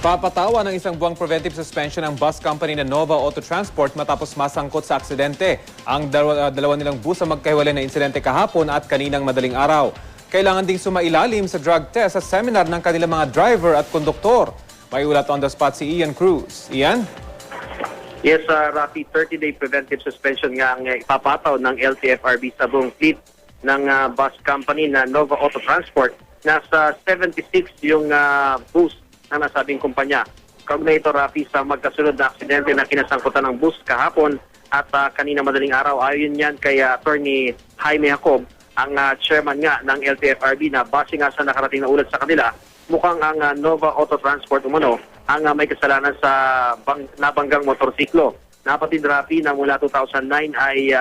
Papatawa ng isang buwang preventive suspension ng bus company na Nova Auto Transport matapos masangkot sa aksidente. Ang dalawa nilang bus ang magkahiwalay na insidente kahapon at kaninang madaling araw. Kailangan ding sumailalim sa drug test sa seminar ng kanilang mga driver at konduktor. May ulat on the spot si Ian Cruz. Ian? Yes, Rafi, 30-day preventive suspension nga ang ipapataw ng LTFRB sa buong fleet ng bus company na Nova Auto Transport. Nasa 76 yung bus ng nasabing kumpanya. Kaugnay ito, Rafi, sa magkasunod na aksidente na kinasangkutan ng bus kahapon at kanina madaling araw. Ayon yan kay Attorney Jaime Jacob, ang chairman nga ng LTFRB na base nga sa nakarating na ulat sa kanila, mukhang ang Nova Auto Transport umano ang may kasalanan sa nabanggang motorsiklo. Napatid, Rafi, na mula 2009 ay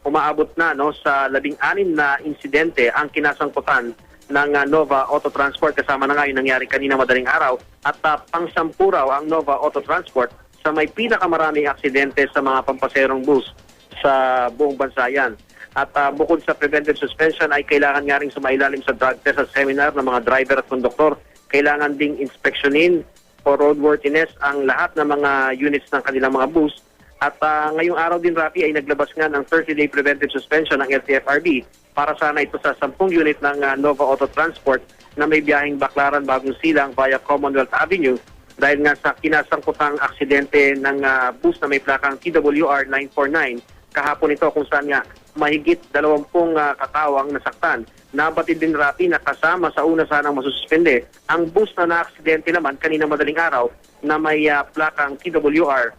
umaabot na sa 16 na insidente ang kinasangkutan ng Nova Auto Transport, kasama na nga yung nangyari kanina madaling araw, at pang-10 raw ang Nova Auto Transport sa may pinakamaraming aksidente sa mga pampaserong bus sa buong bansa yan. At bukod sa preventive suspension ay kailangan nga rin sumailalim sa drug test at seminar ng mga driver at konduktor. Kailangan ding inspeksyonin for roadworthiness ang lahat ng mga units ng kanilang mga bus. At ngayong araw din, Rafi, ay naglabas nga ng 30-day preventive suspension ng LTFRB para sana ito sa 10 unit ng Nova Auto Transport na may biyaheng Baclaran Bagong Silang via Commonwealth Avenue dahil nga sa kinasangkutang aksidente ng bus na may plakang TWR 949 kahapon ito, kung saan nga mahigit 20 katao ang nasaktan. Nabatid din, Rafi, na kasama sa una sanang masususpende ang bus na na-aksidente naman kanina madaling araw na may plakang TWR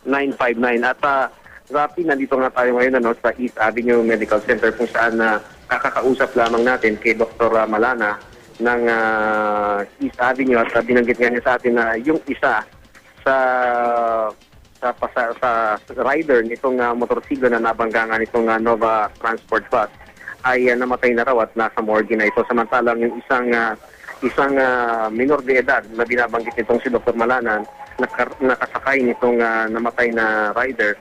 959. At Rafi, nandito nga tayo ngayon sa East Avenue Medical Center kung saan kakakausap lamang natin kay Dr. Malana ng East Avenue at binanggit nga niya sa atin na yung isa sa rider nitong motorsiklo na nabanggangan nitong Nova Transport Bus ay namatay na raw at nasa morgue na ito. Samantalang yung isang minor de edad na binabanggit nitong si Dr. Malana nakasakay nitong namatay na rider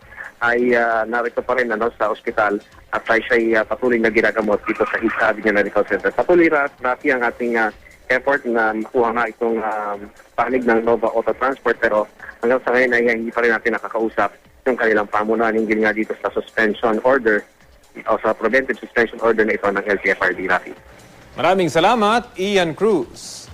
ay narito pa rin sa ospital at ay siya patuloy na ginagamot dito sa East Avenue Medical Center. Patuloy, Rafi, ang ating effort na makuha nga itong panig ng Nova Auto Transport, pero hanggang sa ngayon ay hindi pa rin natin nakakausap yung kanilang pamunuan hinggil nga dito sa suspension order o sa preventive suspension order na ito ng LTFRB, Rafi. Maraming salamat, Ian Cruz.